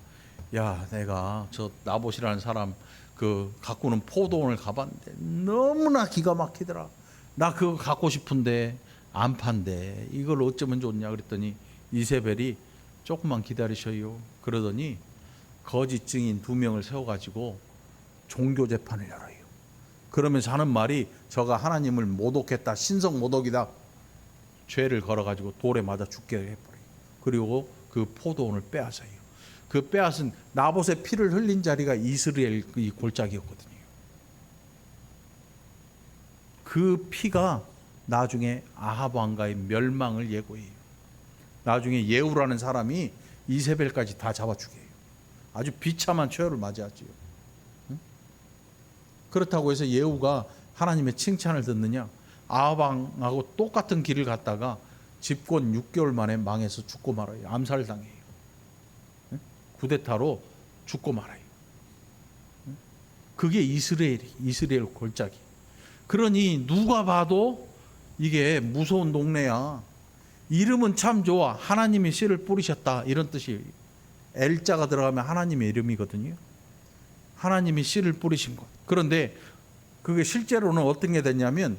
야 내가 저 나봇이라는 사람 그 가꾸는 포도원을 가봤는데 너무나 기가 막히더라. 나 그거 갖고 싶은데 안 판대. 이걸 어쩌면 좋냐 그랬더니 이세벨이 조금만 기다리셔요. 그러더니 거짓 증인 2명을 세워가지고 종교 재판을 열어요. 그러면서 하는 말이 저가 하나님을 모독했다. 신성 모독이다. 죄를 걸어가지고 돌에 맞아 죽게 해버려요. 그리고 그 포도원을 빼앗아요. 그 빼앗은 나봇의 피를 흘린 자리가 이스라엘 이 골짜기였거든요. 그 피가 나중에 아합 왕가의 멸망을 예고해요. 나중에 예후라는 사람이 이세벨까지 다 잡아 죽여요. 아주 비참한 최후를 맞이하지요. 그렇다고 해서 예후가 하나님의 칭찬을 듣느냐? 아합 왕하고 똑같은 길을 갔다가 집권 6개월 만에 망해서 죽고 말아요. 암살당해요. 쿠데타로 죽고 말아요. 그게 이스라엘 골짜기. 그러니 누가 봐도 이게 무서운 동네야. 이름은 참 좋아. 하나님이 씨를 뿌리셨다. 이런 뜻이에요. L자가 들어가면 하나님의 이름이거든요. 하나님이 씨를 뿌리신 것. 그런데 그게 실제로는 어떤 게 됐냐면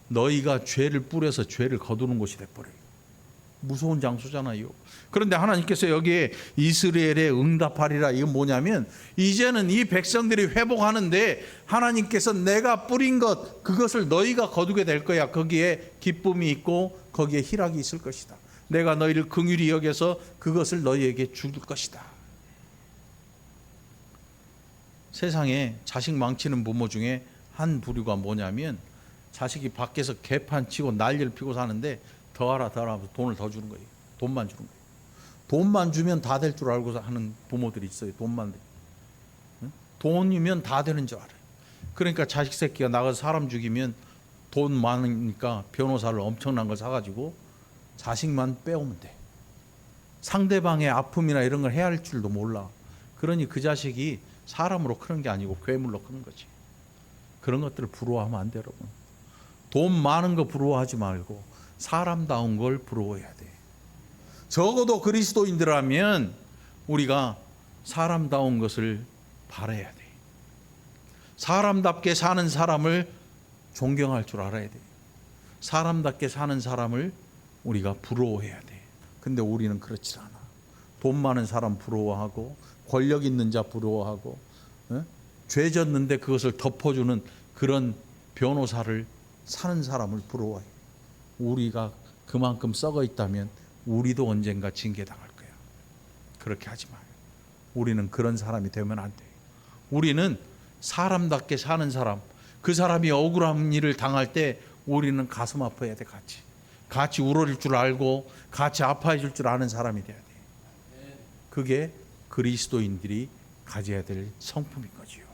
너희가 죄를 뿌려서 죄를 거두는 곳이 돼버려요. 무서운 장소잖아요. 그런데 하나님께서 여기에 이스라엘에 응답하리라. 이건 뭐냐면 이제는 이 백성들이 회복하는데 하나님께서 내가 뿌린 것 그것을 너희가 거두게 될 거야. 거기에 기쁨이 있고 거기에 희락이 있을 것이다. 내가 너희를 긍휼히 여겨서 그것을 너희에게 줄 것이다. 세상에 자식 망치는 부모 중에 한 부류가 뭐냐면 자식이 밖에서 개판 치고 난리를 피고 사는데 더하라 하면서 돈을 더 주는 거예요. 돈만 주는 거예요. 돈만 주면 다 될 줄 알고 하는 부모들이 있어요. 돈이면 다 되는 줄 알아요. 그러니까 자식 새끼가 나가서 사람 죽이면 돈 많으니까 변호사를 엄청난 걸 사가지고 자식만 빼오면 돼. 상대방의 아픔이나 이런 걸 헤아릴 줄도 몰라. 그러니 그 자식이 사람으로 크는 게 아니고 괴물로 크는 거지. 그런 것들을 부러워하면 안 돼, 여러분. 돈 많은 거 부러워하지 말고 사람다운 걸 부러워해야 돼. 적어도 그리스도인들하면 우리가 사람다운 것을 바라야 돼. 사람답게 사는 사람을 존경할 줄 알아야 돼. 사람답게 사는 사람을 우리가 부러워해야 돼. 근데 우리는 그렇지 않아. 돈 많은 사람 부러워하고 권력 있는 자 부러워하고 죄 졌는데 그것을 덮어주는 그런 변호사를 사는 사람을 부러워해. 우리가 그만큼 썩어 있다면 우리도 언젠가 징계당할 거야. 그렇게 하지 마요. 우리는 그런 사람이 되면 안 돼. 우리는 사람답게 사는 사람, 그 사람이 억울한 일을 당할 때 우리는 가슴 아파야 돼. 같이 울어줄 줄 알고 같이 아파해 줄 줄 아는 사람이 돼야 돼. 그게 그리스도인들이 가져야 될 성품인 거지요.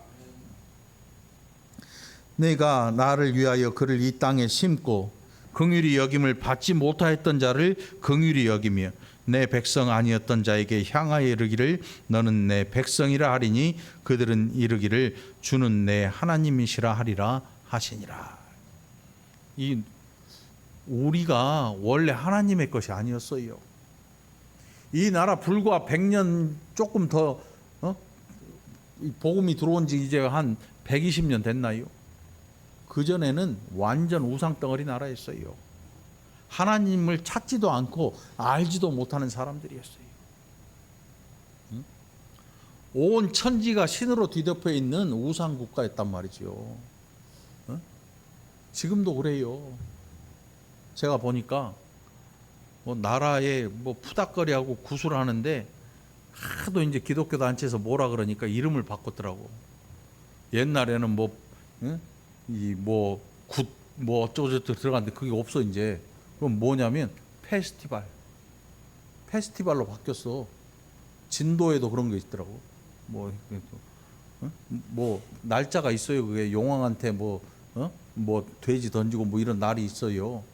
내가 나를 위하여 그를 이 땅에 심고 긍휼히 여김을 받지 못하였던 자를 긍휼히 여기며 내 백성 아니었던 자에게 향하여 이르기를 너는 내 백성이라 하리니 그들은 이르기를 주는 내 하나님이시라 하리라 하시니라. 이 우리가 원래 하나님의 것이 아니었어요. 이 나라 불과 100년 조금 더 복음이 들어온 지 이제 한 120년 됐나요? 그전에는 완전 우상덩어리 나라였어요. 하나님을 찾지도 않고 알지도 못하는 사람들이었어요. 온 천지가 신으로 뒤덮여 있는 우상 국가였단 말이죠. 지금도 그래요. 제가 보니까 나라에 푸닥거리하고 구술하는데 하도 이제 기독교 단체에서 뭐라 그러니까 이름을 바꿨더라고. 옛날에는 어쩌고저쩌고 들어갔는데 그게 없어 이제. 그럼 뭐냐면 페스티벌로 바뀌었어. 진도에도 그런 게 있더라고. 날짜가 있어요. 그게 용왕한테 돼지 던지고 이런 날이 있어요.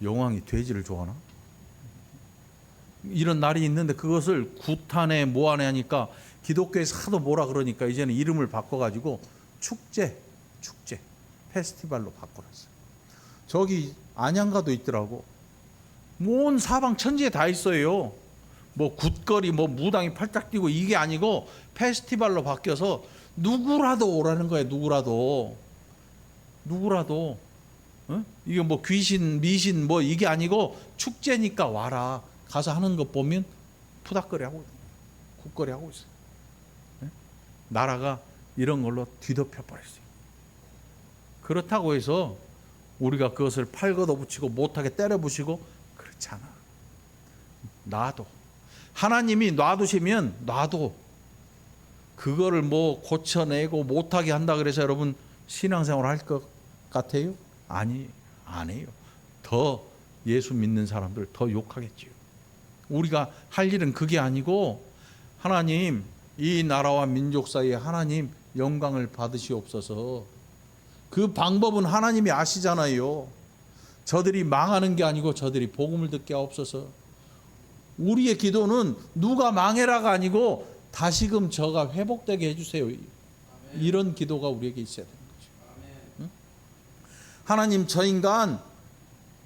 용왕이 돼지를 좋아하나? 이런 날이 있는데 그것을 구탄에 뭐하네 하니까 기독교에서 하도 뭐라 그러니까 이제는 이름을 바꿔가지고 축제 페스티벌로 바꿔놨어요. 저기 안양가도 있더라고. 온 사방 천지에 다 있어요. 굿거리 무당이 팔짝 뛰고 이게 아니고 페스티벌로 바뀌어서 누구라도 오라는 거예요. 누구라도 이게 귀신 미신 이게 아니고 축제니까 와라. 가서 하는 것 보면 푸닥거리 하고 굿거리 하고 있어요. 나라가 이런 걸로 뒤덮여 버렸어요. 그렇다고 해서 우리가 그것을 팔걷어 붙이고 못하게 때려 부시고 그렇지 않아. 놔도 하나님이 놔두시면 놔도 그거를 고쳐내고 못하게 한다 그래서 여러분 신앙생활 할 것 같아요? 아니, 안 해요. 더 예수 믿는 사람들 더 욕하겠지요. 우리가 할 일은 그게 아니고 하나님 이 나라와 민족 사이에 하나님 영광을 받으시옵소서. 그 방법은 하나님이 아시잖아요. 저들이 망하는 게 아니고 저들이 복음을 듣게 하옵소서. 우리의 기도는 누가 망해라가 아니고 다시금 저가 회복되게 해주세요. 이런 기도가 우리에게 있어야 되는 거죠. 하나님 저 인간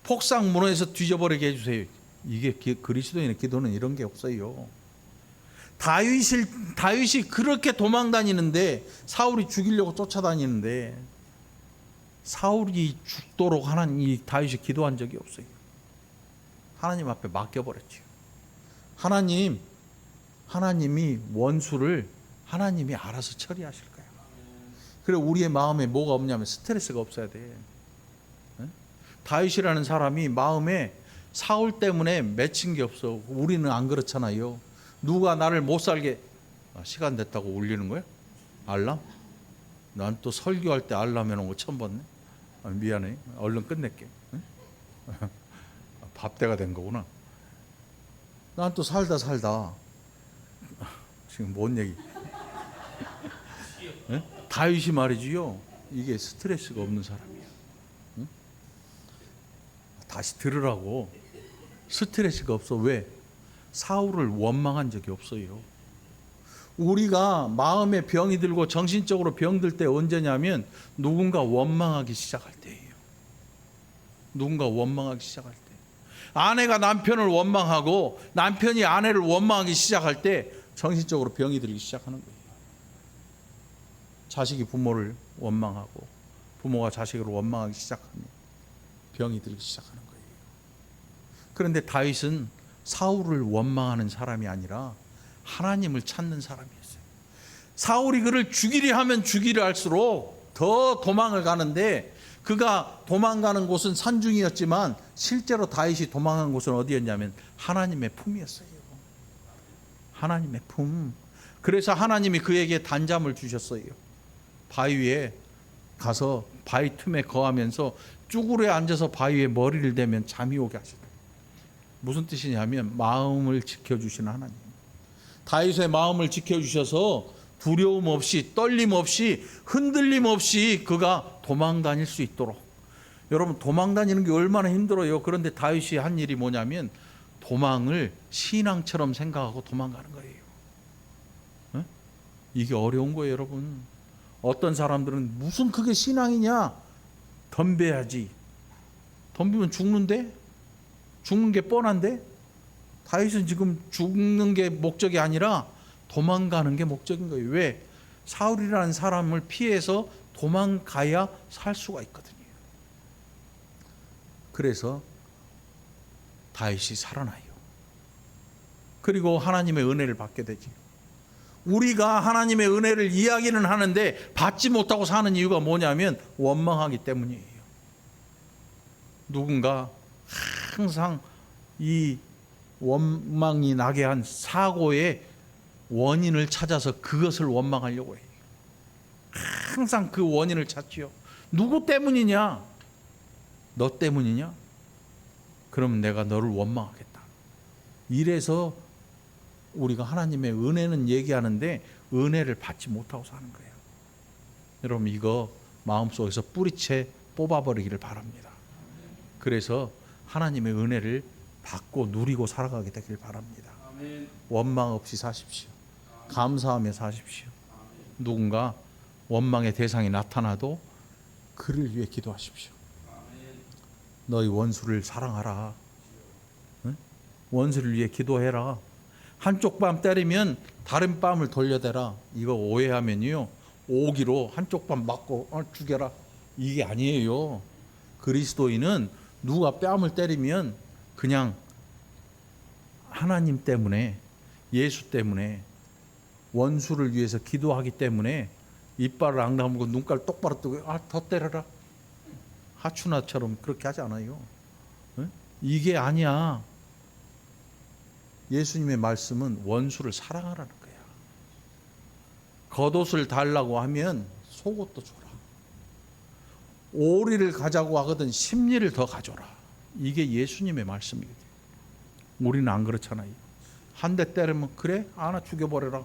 폭삭 무너져서 뒤져버리게 해주세요. 이게 그리스도인의 기도는 이런 게 없어요. 다윗이 그렇게 도망다니는데 사울이 죽이려고 쫓아다니는데 사울이 죽도록 이 다윗이 기도한 적이 없어요. 하나님 앞에 맡겨버렸죠. 하나님이 원수를 하나님이 알아서 처리하실 거예요. 그래 우리의 마음에 뭐가 없냐면 스트레스가 없어야 돼. 다윗이라는 사람이 마음에 사울 때문에 맺힌 게 없어. 우리는 안 그렇잖아요. 누가 나를 못 살게 시간 됐다고 울리는 거야? 알람? 난 또 설교할 때 알람 해놓은 거 처음 봤네. 미안해. 얼른 끝낼게. 밥때가 된 거구나. 난 또 살다 지금 뭔 얘기? 다윗이 말이지요. 이게 스트레스가 없는 사람이야. 다시 들으라고. 스트레스가 없어. 왜? 사울을 원망한 적이 없어요. 우리가 마음에 병이 들고 정신적으로 병들 때 언제냐면 누군가 원망하기 시작할 때예요. 누군가 원망하기 시작할 때. 아내가 남편을 원망하고 남편이 아내를 원망하기 시작할 때 정신적으로 병이 들기 시작하는 거예요. 자식이 부모를 원망하고 부모가 자식을 원망하기 시작하면 병이 들기 시작하는 거예요. 그런데 다윗은 사울을 원망하는 사람이 아니라 하나님을 찾는 사람이었어요. 사울이 그를 죽이려 하면 죽이려 할수록 더 도망을 가는데, 그가 도망가는 곳은 산중이었지만 실제로 다윗이 도망한 곳은 어디였냐면 하나님의 품이었어요. 하나님의 품. 그래서 하나님이 그에게 단잠을 주셨어요. 바위 위에 가서 바위 틈에 거하면서 쭈그려 앉아서 바위 위에 머리를 대면 잠이 오게 하셨어요. 무슨 뜻이냐면 마음을 지켜주시는 하나님. 다윗의 마음을 지켜주셔서 두려움 없이, 떨림 없이, 흔들림 없이 그가 도망 다닐 수 있도록. 여러분, 도망 다니는 게 얼마나 힘들어요. 그런데 다윗이 한 일이 뭐냐면 도망을 신앙처럼 생각하고 도망가는 거예요. 네? 이게 어려운 거예요, 여러분. 어떤 사람들은 무슨 그게 신앙이냐? 덤벼야지. 덤비면 죽는데? 죽는 게 뻔한데? 다윗은 지금 죽는 게 목적이 아니라 도망가는 게 목적인 거예요. 왜? 사울이라는 사람을 피해서 도망가야 살 수가 있거든요. 그래서 다윗이 살아나요. 그리고 하나님의 은혜를 받게 되지. 우리가 하나님의 은혜를 이야기는 하는데 받지 못하고 사는 이유가 뭐냐면 원망하기 때문이에요. 누군가 항상 이 원망이 나게 한 사고의 원인을 찾아서 그것을 원망하려고 해요. 항상 그 원인을 찾지요. 누구 때문이냐? 너 때문이냐? 그럼 내가 너를 원망하겠다. 이래서 우리가 하나님의 은혜는 얘기하는데 은혜를 받지 못하고 사는 거예요. 여러분, 이거 마음속에서 뿌리채 뽑아버리기를 바랍니다. 그래서 하나님의 은혜를 받고 누리고 살아가게 되길 바랍니다. 원망 없이 사십시오. 감사하며 사십시오. 누군가 원망의 대상이 나타나도 그를 위해 기도하십시오. 너희 원수를 사랑하라. 응? 원수를 위해 기도해라. 한쪽 뺨 때리면 다른 뺨을 돌려대라. 이거 오해하면요, 오기로 한쪽 뺨 맞고 죽여라. 이게 아니에요. 그리스도인은 누가 뺨을 때리면 그냥 하나님 때문에, 예수 때문에, 원수를 위해서 기도하기 때문에 이빨을 안 다물고 눈깔 똑바로 뜨고 더 때려라. 하추나처럼 그렇게 하지 않아요. 네? 이게 아니야. 예수님의 말씀은 원수를 사랑하라는 거야. 겉옷을 달라고 하면 속옷도 줘라. 오리를 가자고 하거든 심리를 더 가져라. 이게 예수님의 말씀이거든요. 우리는 안 그렇잖아요. 한 대 때리면 그래? 하나 죽여버려라.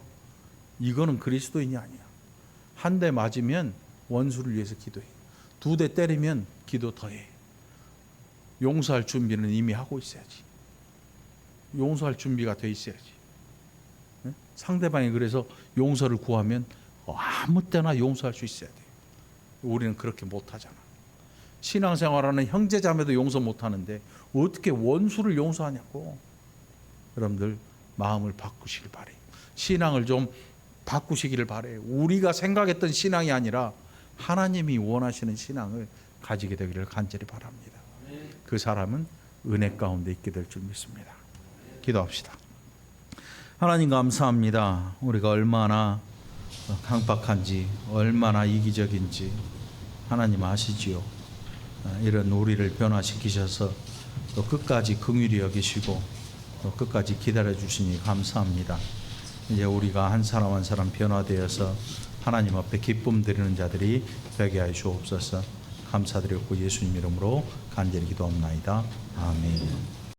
이거는 그리스도인이 아니야. 한 대 맞으면 원수를 위해서 기도해. 두 대 때리면 기도 더해. 용서할 준비는 이미 하고 있어야지. 용서할 준비가 돼 있어야지. 네? 상대방이 그래서 용서를 구하면 아무 때나 용서할 수 있어야 돼. 우리는 그렇게 못하잖아. 신앙생활하는 형제자매도 용서 못하는데 어떻게 원수를 용서하냐고. 여러분들 마음을 바꾸시길 바래요. 신앙을 좀 바꾸시기를 바래요. 우리가 생각했던 신앙이 아니라 하나님이 원하시는 신앙을 가지게 되기를 간절히 바랍니다. 그 사람은 은혜 가운데 있게 될 줄 믿습니다. 기도합시다. 하나님 감사합니다. 우리가 얼마나 강박한지, 얼마나 이기적인지 하나님 아시지요. 이런 우리를 변화시키셔서 또 끝까지 긍휼히 여기시고 또 끝까지 기다려 주시니 감사합니다. 이제 우리가 한 사람 한 사람 변화되어서 하나님 앞에 기쁨 드리는 자들이 되게 하여 주옵소서. 감사드렸고 예수님 이름으로 간절히 기도합나이다. 아멘.